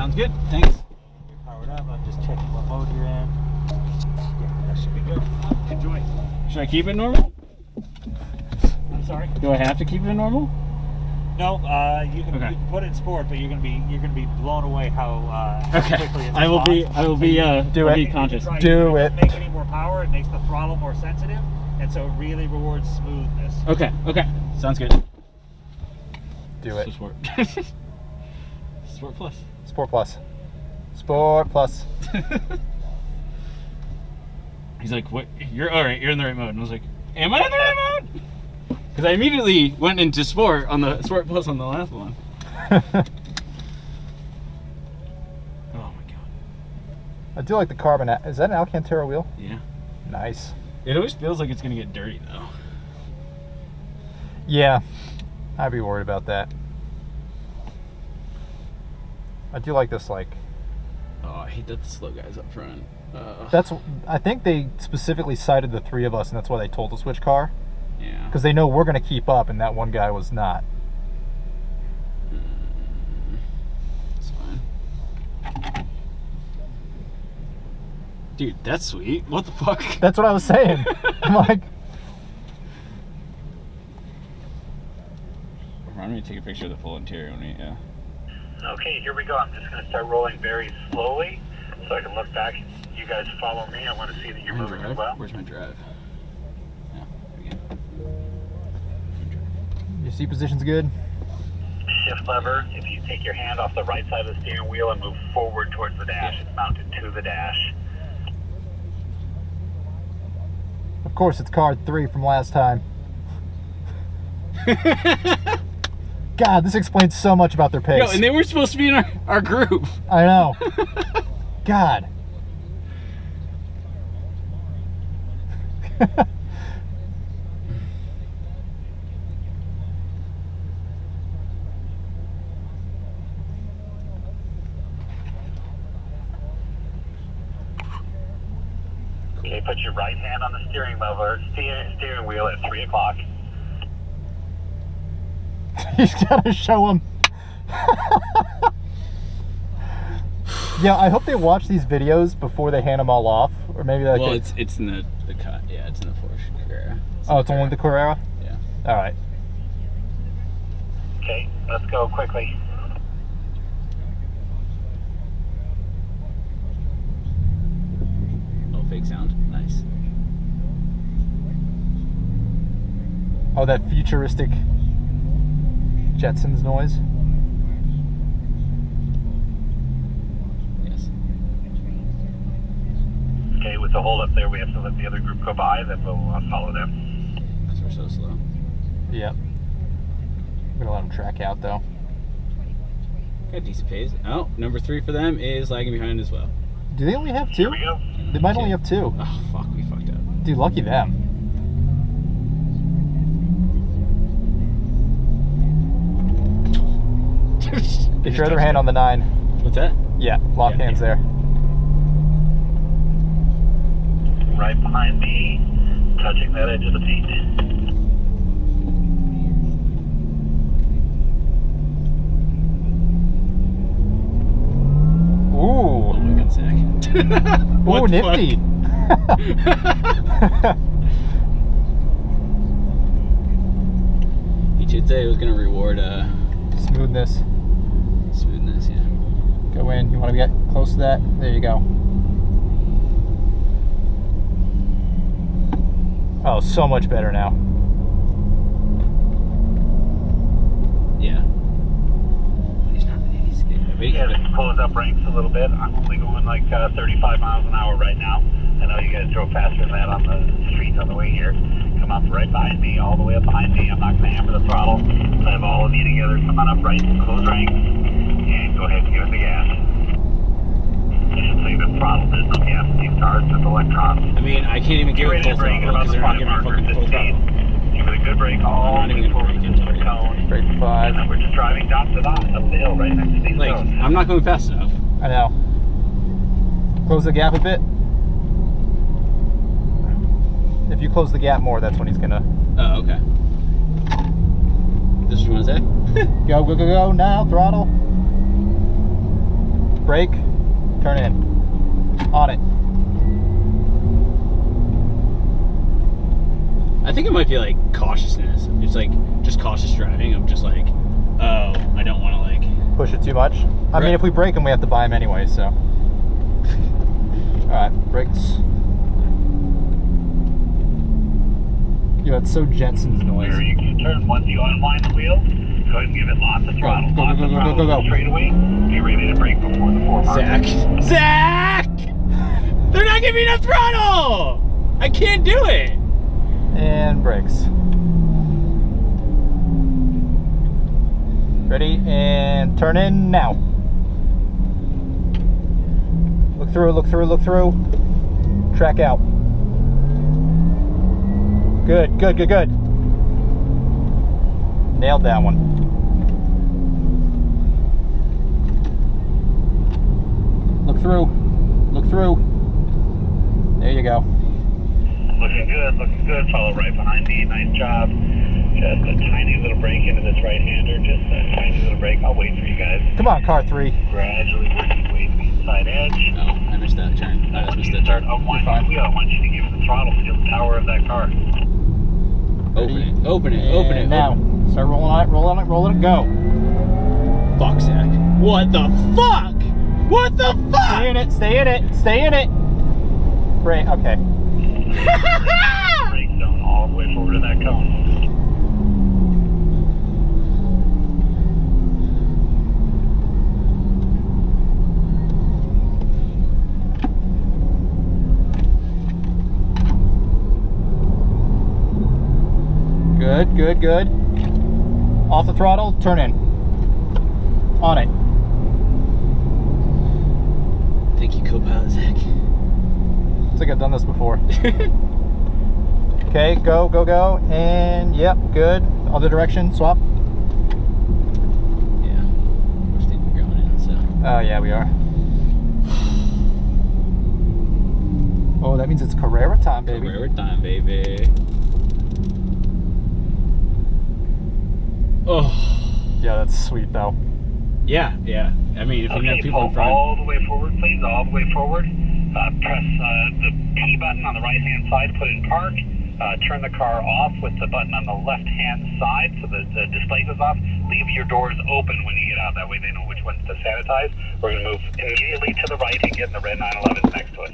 sounds good. Thanks. You're powered up. I'm just checking what mode you're in. Yeah, that should be good. Enjoy. Should I keep it normal? I'm sorry. Do I have to keep it in normal? No, you can put it in sport, but you're gonna be blown away how quickly it's I will be conscious. Do it. Make any more power, it makes the throttle more sensitive, and so it really rewards smoothness. Okay, sounds good. Do it. Sport. Sport Plus. Sport Plus. Sport Plus. He's like, what? You're all right. You're in the right mode. And I was like, am I in the right mode? Because I immediately went into Sport on the Sport Plus on the last one. Oh my god. I do like the carbon. Is that an Alcantara wheel? Yeah. Nice. It always feels like it's gonna get dirty though. Yeah, I'd be worried about that. I do like this, like. Oh, I hate that the slow guys up front. I think they specifically cited the three of us, and that's why they told to switch car. Yeah. Because they know we're going to keep up, and that one guy was not. It's fine. Dude, that's sweet. What the fuck? That's what I was saying. I'm like... Remind me to take a picture of the full interior when we, yeah. Okay, here we go. I'm just going to start rolling very slowly so I can look back. You guys follow me. I want to see that you're moving as well. Where's my drive? Yeah, there we go. Your seat position's good. Shift lever. If you take your hand off the right side of the steering wheel and move forward towards the dash, it's mounted to the dash. Of course, it's card 3 from last time. God, this explains so much about their pace. Yo, and they were supposed to be in our group. I know. God. Okay, put your right hand on the steering lever, steering wheel at 3 o'clock. He's gotta show him. Yeah, I hope they watch these videos before they hand them all off, or maybe like. Well, it's in the cut. Yeah, it's in the Porsche Carrera. It's only the Carrera. Yeah. All right. Okay, let's go quickly. Oh, fake sound. Nice. Oh, that futuristic Jetsons noise. Yes. Okay, with the hold up there, we have to let the other group go by, then we'll follow them. Because we're so slow. Yep. I'm gonna let them track out though. Got decent pace. Oh, number 3 for them is lagging behind as well. Do they only have 2? Here we go. They might only have 2. Oh, fuck, we fucked up. Dude, lucky them. Get your other hand on the 9. What's that? Yeah, lock hands there. Right behind me, touching that edge of the seat. Ooh. Oh my god, Zach. Ooh, nifty. He did say it was going to reward Smoothness. smoothness, yeah. Go in. You want to get close to that? There you go. Oh, so much better now. Yeah. Yeah, just pull his up ranks a little bit. I'm only going like 35 miles an hour right now. I know you guys drove faster than that on the streets on the way here. Come up right behind me, all the way up behind me. I'm not going to hammer the throttle. I have all of you together. Come on up right, close ranks, and go ahead and give it the gas. I should say the throttle, there's no gas in these cars, there's electrons. I mean, I can't even give it full throttle because they're not giving me fucking full throttle. Give it a good brake all the way forward into the cone. Straight for 5. And then we're just driving dot to dot up the hill right next to these Like, cones. I'm not going fast enough. I know. Close the gap a bit. If you close the gap more, that's when he's gonna. Oh, okay. This is what you want to say? Go, go, go, go, now, throttle. brake, turn in. On it. I think it might be like cautiousness. It's like just cautious driving of just like, oh, I don't want to like push it too much. I mean, if we break them, we have to buy them anyway, so. All right, brakes. Yo, it's so Jetsons noise. You can turn once you unwind the wheel. Go ahead and give it lots of throttle. Go. Straight away. Be ready to brake before the 4 mark. Zach! They're not giving me enough throttle! I can't do it! And brakes. Ready, and turn in now. Look through, look through, look through. Track out. Good, good, good, good. Nailed that one. Look through, look through. There you go. Looking good, looking good. Follow right behind me. Nice job. Just a tiny little brake into this right-hander. Just a tiny little brake. I'll wait for you guys. Come on, car 3. Gradually working your way to the inside edge. Oh, I missed that turn. I just missed that Start turn. unwinding the wheel. I want you to give it the throttle. Feel the power of that car. Open it, open it, open it. Now, start rolling on it, rolling on it, rolling it, go. Fuck, Zach. What the fuck? What the fuck? Stay in it, stay in it, stay in it. Brake, okay. Brake zone all the way forward to that cone. Good, good, good. Off the throttle, turn in. On it. Thank you, co-pilot Zach. Looks like I've done this before. Okay, go, go, go. And yep, good. Other direction, swap. Yeah. First thing we're going in, so. Oh yeah, we are. Oh, that means it's Carrera time, baby. Carrera time, baby. Oh. Yeah, that's sweet though. Yeah, yeah. I mean, if you have people in front. All the way forward, please. All the way forward. Press the P button on the right-hand side. Put in park. Turn the car off with the button on the left-hand side so the display goes off. Leave your doors open when you get out. That way they know which ones to sanitize. We're going to move immediately to the right and get in the red 911 next to us.